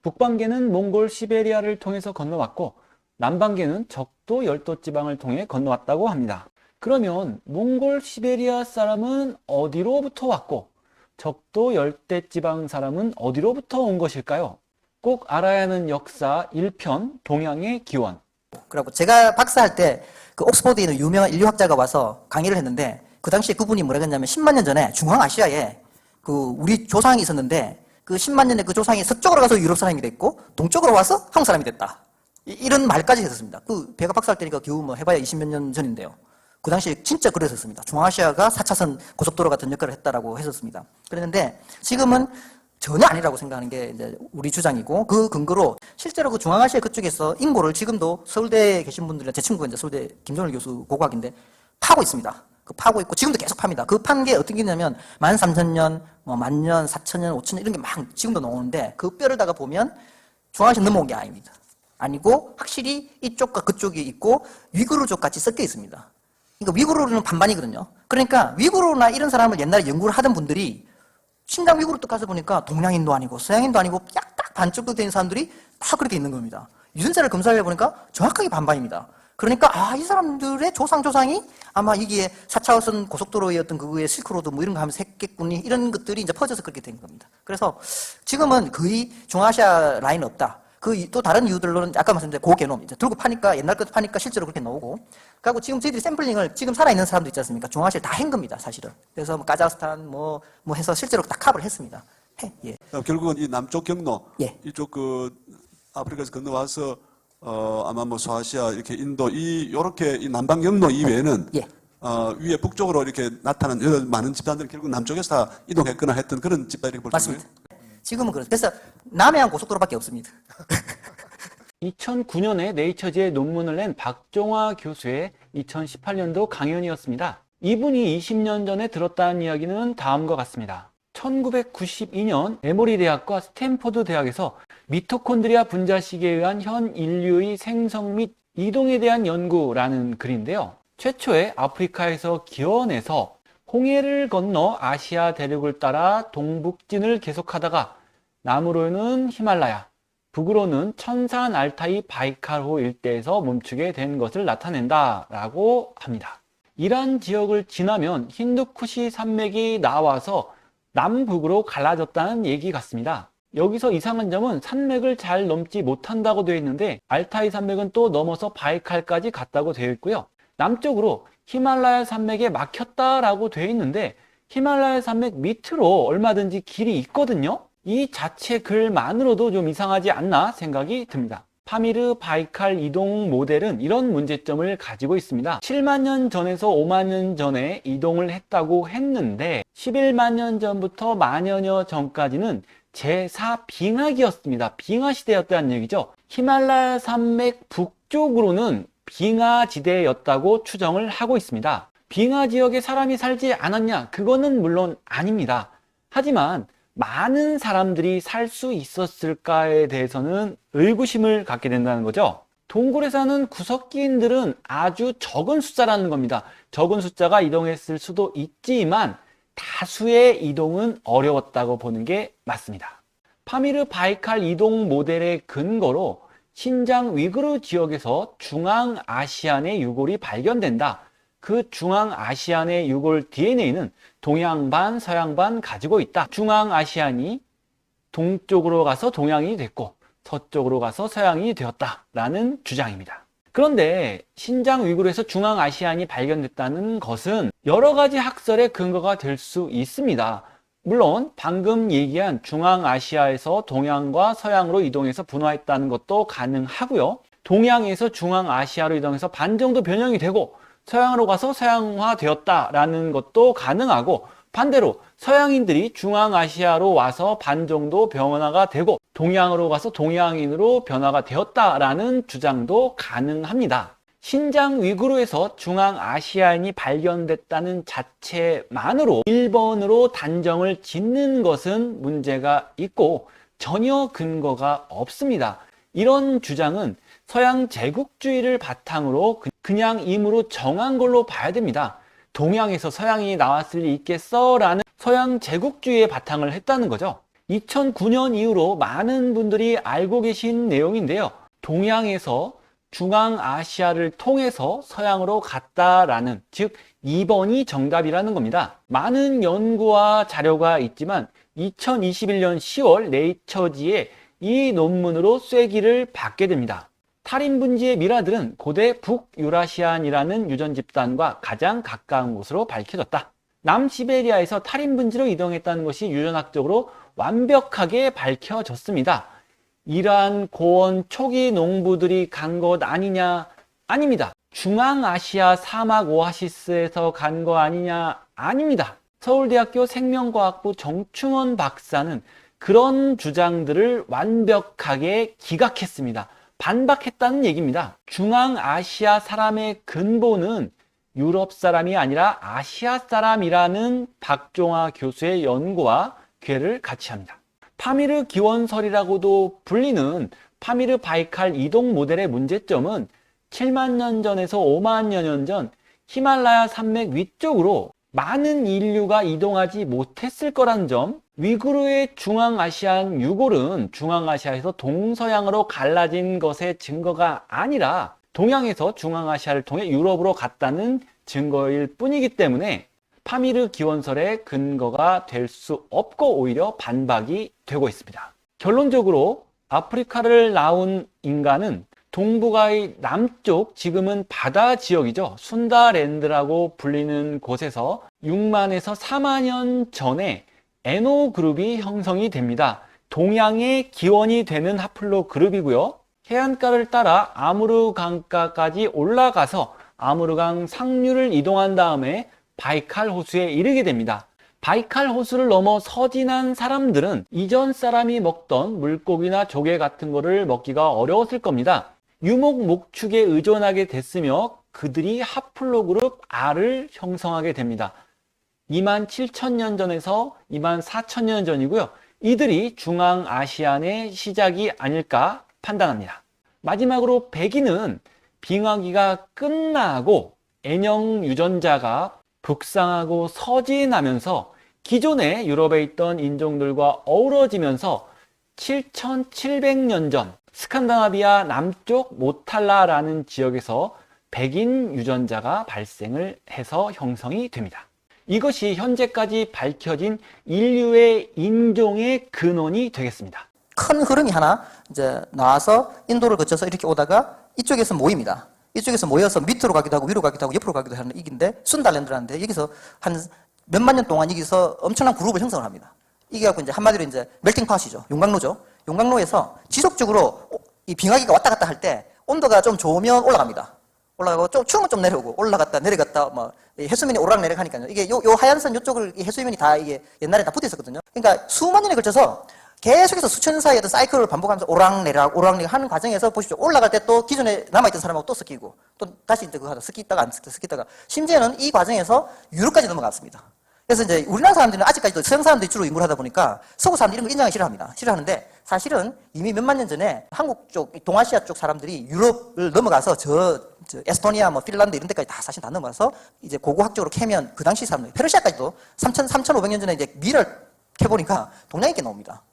북방계는 몽골 시베리아를 통해서 건너왔고 남방계는 적도 열도 지방을 통해 건너왔다고 합니다. 그러면 몽골 시베리아 사람은 어디로부터 왔고 적도 열대 지방 사람은 어디로부터 온 것일까요? 꼭 알아야 하는 역사 1편 동양의 기원. 그리고 제가 박사할 때 그 옥스퍼드에 있는 유명한 인류학자가 와서 강의를 했는데 그 당시에 그분이 뭐라 했냐면 10만 년 전에 중앙아시아에 그 우리 조상이 있었는데 그 10만 년에 그 조상이 서쪽으로 가서 유럽 사람이 됐고 동쪽으로 와서 한국 사람이 됐다. 이런 말까지 했었습니다. 그 제가 박사할 때니까 겨우 뭐 해봐야 20몇 년 전인데요. 그 당시에 진짜 그랬었습니다. 중앙아시아가 4차선 고속도로 같은 역할을 했다라고 했었습니다. 그랬는데 지금은 전혀 아니라고 생각하는 게 이제 우리 주장이고 그 근거로 실제로 그 중앙아시아 그쪽에서 인고를 지금도 서울대에 계신 분들은 제 친구가 이제 서울대 김정일 교수 고고학인데 파고 있습니다. 그 파고 있고 지금도 계속 팝니다. 그 판 게 어떻게 되냐면 13,000년, 뭐 10,000년, 4,000년, 5,000년 이런 게 막 지금도 나오는데 그 뼈를다가 보면 중앙아시아 넘어온 게 아닙니다. 아니고 확실히 이쪽과 그쪽이 있고 위구르족 같이 섞여 있습니다. 그러니까 위구르는 반반이거든요. 그러니까 위구르나 이런 사람을 옛날에 연구를 하던 분들이 신장 위구르 또 가서 보니까 동양인도 아니고 서양인도 아니고 딱 반쪽도 된 사람들이 다 그렇게 있는 겁니다. 유전자를 검사를 해보니까 정확하게 반반입니다. 그러니까 이 사람들의 조상이 아마 이게 4차선 고속도로의 어떤 그거의 실크로드 뭐 이런 거 하면서 했겠군요. 이런 것들이 이제 퍼져서 그렇게 된 겁니다. 그래서 지금은 거의 중앙아시아 라인 없다. 그 또 다른 이유들로는 아까 말씀드린 고개놈 이제 들고 파니까 옛날 것도 파니까 실제로 그렇게 나오고 그리고 지금 저희들이 샘플링을 지금 살아있는 사람도 있지 않습니까? 중앙아시아에 다 한 겁니다, 사실은. 그래서 뭐 카자흐스탄 뭐 해서 실제로 다 커버를 했습니다. 예. 결국은 이 남쪽 경로, 예. 이쪽 그 아프리카에서 건너와서 아마 뭐 소아시아 이렇게 인도 요렇게 이 남방 경로 이외에는 예. 위에 북쪽으로 이렇게 나타난 여러 많은 집단들이 결국 남쪽에서 다 이동했거나 했던 그런 집단이라고 볼 수 있나요? 맞습니다. 지금은 그래서 남해안 고속도로밖에 없습니다. 2009년에 네이처지에 논문을 낸 박종화 교수의 2018년도 강연이었습니다. 이분이 20년 전에 들었다는 이야기는 다음과 같습니다. 1992년 에모리 대학과 스탠포드 대학에서 미토콘드리아 분자식에 의한 현 인류의 생성 및 이동에 대한 연구라는 글인데요. 최초에 아프리카에서 기원해서 홍해를 건너 아시아 대륙을 따라 동북진을 계속하다가 남으로는 히말라야, 북으로는 천산 알타이 바이칼호 일대에서 멈추게 된 것을 나타낸다라고 합니다. 이란 지역을 지나면 힌두쿠시 산맥이 나와서 남북으로 갈라졌다는 얘기 같습니다. 여기서 이상한 점은 산맥을 잘 넘지 못한다고 되어 있는데 알타이 산맥은 또 넘어서 바이칼까지 갔다고 되어 있고요. 남쪽으로 히말라야 산맥에 막혔다라고 되어 있는데 히말라야 산맥 밑으로 얼마든지 길이 있거든요. 이 자체 글만으로도 좀 이상하지 않나 생각이 듭니다. 파미르 바이칼 이동 모델은 이런 문제점을 가지고 있습니다. 7만 년 전에서 5만 년 전에 이동을 했다고 했는데 11만 년 전부터 만여년 전까지는 제4 빙하기였습니다. 빙하시대였다는 얘기죠. 히말라야 산맥 북쪽으로는 빙하지대였다고 추정을 하고 있습니다. 빙하 지역에 사람이 살지 않았냐? 그거는 물론 아닙니다. 하지만 많은 사람들이 살 수 있었을까에 대해서는 의구심을 갖게 된다는 거죠. 동굴에 사는 구석기인들은 아주 적은 숫자라는 겁니다. 적은 숫자가 이동했을 수도 있지만 다수의 이동은 어려웠다고 보는 게 맞습니다. 파미르 바이칼 이동 모델의 근거로 신장 위구르 지역에서 중앙아시안의 유골이 발견된다. 그 중앙아시안의 유골 DNA는 동양반, 서양반 가지고 있다. 중앙아시안이 동쪽으로 가서 동양이 됐고 서쪽으로 가서 서양이 되었다라는 주장입니다. 그런데 신장 위구르에서 중앙아시안이 발견됐다는 것은 여러 가지 학설의 근거가 될 수 있습니다. 물론 방금 얘기한 중앙아시아에서 동양과 서양으로 이동해서 분화했다는 것도 가능하고요. 동양에서 중앙아시아로 이동해서 반 정도 변형이 되고 서양으로 가서 서양화되었다라는 것도 가능하고 반대로 서양인들이 중앙아시아로 와서 반 정도 변화가 되고 동양으로 가서 동양인으로 변화가 되었다라는 주장도 가능합니다. 신장 위구르에서 중앙아시아인이 발견됐다는 자체만으로 1번으로 단정을 짓는 것은 문제가 있고 전혀 근거가 없습니다. 이런 주장은 서양 제국주의를 바탕으로 그냥 임으로 정한 걸로 봐야 됩니다. 동양에서 서양이 나왔을 리 있겠어? 라는 서양 제국주의의 바탕을 했다는 거죠. 2009년 이후로 많은 분들이 알고 계신 내용인데요. 동양에서 중앙아시아를 통해서 서양으로 갔다라는, 즉 2번이 정답이라는 겁니다. 많은 연구와 자료가 있지만 2021년 10월 네이처지에 이 논문으로 쐐기를 받게 됩니다. 탈인분지의 미라들은 고대 북유라시안이라는 유전 집단과 가장 가까운 곳으로 밝혀졌다. 남시베리아에서 탈인분지로 이동했다는 것이 유전학적으로 완벽하게 밝혀졌습니다. 이러한 고원 초기 농부들이 간 것 아니냐? 아닙니다. 중앙아시아 사막 오아시스에서 간 거 아니냐? 아닙니다. 서울대학교 생명과학부 정충원 박사는 그런 주장들을 완벽하게 기각했습니다. 반박했다는 얘기입니다. 중앙아시아 사람의 근본은 유럽 사람이 아니라 아시아 사람이라는 박종화 교수의 연구와 궤를 같이 합니다. 파미르 기원설이라고도 불리는 파미르 바이칼 이동 모델의 문제점은 7만 년 전에서 5만 년 전 히말라야 산맥 위쪽으로 많은 인류가 이동하지 못했을 거란 점, 위구르의 중앙아시안 유골은 중앙아시아에서 동서양으로 갈라진 것의 증거가 아니라 동양에서 중앙아시아를 통해 유럽으로 갔다는 증거일 뿐이기 때문에 파미르 기원설의 근거가 될 수 없고 오히려 반박이 되고 있습니다. 결론적으로 아프리카를 나온 인간은 동북아의 남쪽, 지금은 바다 지역이죠. 순다랜드라고 불리는 곳에서 6만에서 4만 년 전에 에노 그룹이 형성이 됩니다. 동양의 기원이 되는 하플로 그룹이고요. 해안가를 따라 아무르 강가까지 올라가서 아무르강 상류를 이동한 다음에 바이칼 호수에 이르게 됩니다. 바이칼 호수를 넘어 서진한 사람들은 이전 사람이 먹던 물고기나 조개 같은 거를 먹기가 어려웠을 겁니다. 유목 목축에 의존하게 됐으며 그들이 하플로그룹 R을 형성하게 됩니다. 2만 7천 년 전에서 2만 4천 년 전이고요. 이들이 중앙아시안의 시작이 아닐까 판단합니다. 마지막으로 백인은 빙하기가 끝나고 N형 유전자가 북상하고 서진하면서 기존의 유럽에 있던 인종들과 어우러지면서 7,700년 전 스칸다나비아 남쪽 모탈라라는 지역에서 백인 유전자가 발생을 해서 형성이 됩니다. 이것이 현재까지 밝혀진 인류의 인종의 근원이 되겠습니다. 큰 흐름이 하나 이제 나와서 인도를 거쳐서 이렇게 오다가 이쪽에서 모입니다. 이쪽에서 모여서 밑으로 가기도 하고 위로 가기도 하고 옆으로 가기도 하는 이긴데 순달랜드라는데 여기서 한 몇만 년 동안 여기서 엄청난 그룹을 형성을 합니다. 이게 갖고 이제 한마디로 이제 멜팅팟이죠. 용광로죠. 용광로에서 지속적으로 이 빙하기가 왔다 갔다 할 때 온도가 좀 좋으면 올라갑니다. 올라가고 좀 추우면 좀 내려오고 올라갔다 내려갔다 뭐 해수면이 오르락내리락 하니까요. 이게 요 하얀 선 요쪽을 이 해수면이 다 이게 옛날에 다 붙어 있었거든요. 그러니까 수만 년에 걸쳐서 계속해서 수천 사이에 어떤 사이클을 반복하면서 오락내락 하는 과정에서 보십시오. 올라갈 때 또 기존에 남아있던 사람하고 또 섞이고 또 다시 이제 그거 하다 섞이다가 안 섞이다가 심지어는 이 과정에서 유럽까지 넘어갔습니다. 그래서 이제 우리나라 사람들은 아직까지도 서양 사람들이 주로 인구를 하다 보니까 서구 사람들이 이런 거 인정하기 싫어합니다. 싫어하는데 사실은 이미 몇만 년 전에 한국 쪽, 동아시아 쪽 사람들이 유럽을 넘어가서 저 에스토니아, 뭐 핀란드 이런 데까지 다 사실 다 넘어가서 이제 고고학적으로 캐면 그 당시 사람들, 페르시아까지도 3,500년 전에 이제 미를 캐보니까 동양이 꽤 나옵니다.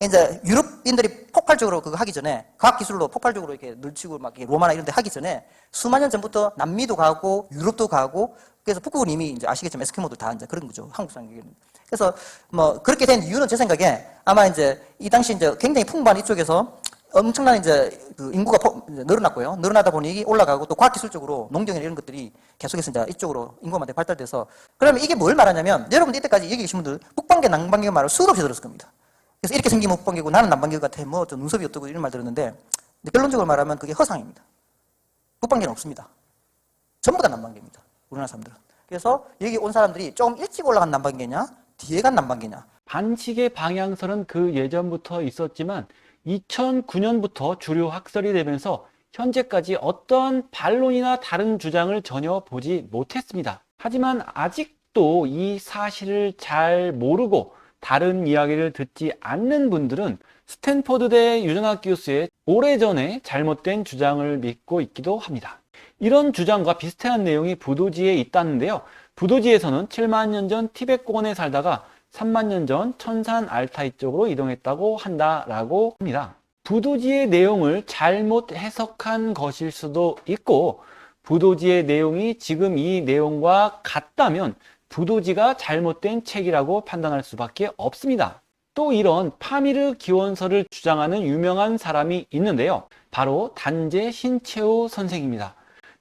이제 유럽인들이 폭발적으로 그거 하기 전에 과학기술로 폭발적으로 이렇게 늘치고 막 로마나 이런 데 하기 전에 수만 년 전부터 남미도 가고 유럽도 가고 그래서 북극은 이미 이제 아시겠지만 에스키모도 다 이제 그런 거죠. 한국 사람에게는. 그래서 뭐 그렇게 된 이유는 제 생각에 아마 이제 이 당시 이제 굉장히 풍부한 이쪽에서 엄청난 이제 그 인구가 늘어났고요. 늘어나다 보니 올라가고 또 과학기술적으로 농경이나 이런 것들이 계속해서 이제 이쪽으로 인구가 많이 발달돼서 그러면 이게 뭘 말하냐면 여러분들 이때까지 여기 계신 분들 북방계 남방계 말을 수도 없이 들었을 겁니다. 그래서 이렇게 생기면 북방계고 나는 남방계 같아 뭐 좀 눈썹이 어떠고 이런 말 들었는데 결론적으로 말하면 그게 허상입니다. 북방계는 없습니다. 전부 다 남방계입니다. 우리나라 사람들은. 그래서 여기 온 사람들이 좀 일찍 올라간 남방계냐 뒤에 간 남방계냐. 반칙의 방향설은 그 예전부터 있었지만 2009년부터 주류 학설이 되면서 현재까지 어떠한 반론이나 다른 주장을 전혀 보지 못했습니다. 하지만 아직도 이 사실을 잘 모르고 다른 이야기를 듣지 않는 분들은 스탠퍼드대 유전학 교수의 오래전에 잘못된 주장을 믿고 있기도 합니다. 이런 주장과 비슷한 내용이 부도지에 있다는데요. 부도지에서는 7만 년 전 티벳 고원에 살다가 3만 년 전 천산 알타이 쪽으로 이동했다고 한다라고 합니다. 부도지의 내용을 잘못 해석한 것일 수도 있고, 부도지의 내용이 지금 이 내용과 같다면 부도지가 잘못된 책이라고 판단할 수밖에 없습니다. 또 이런 파미르 기원서를 주장하는 유명한 사람이 있는데요. 바로 단재 신채호 선생입니다.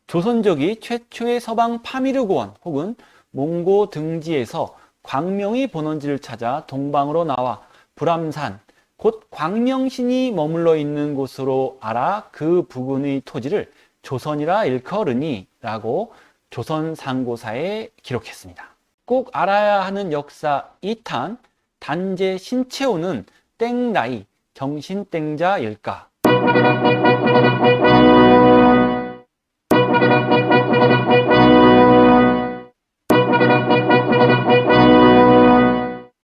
조선족이 최초의 서방 파미르 고원 혹은 몽고 등지에서 광명의 본원지를 찾아 동방으로 나와 불암산, 곧 광명신이 머물러 있는 곳으로 알아 그 부근의 토지를 조선이라 일컬으니 라고 조선상고사에 기록했습니다. 꼭 알아야 하는 역사 2탄, 단재 신채호는 땡나이, 경신땡자일까?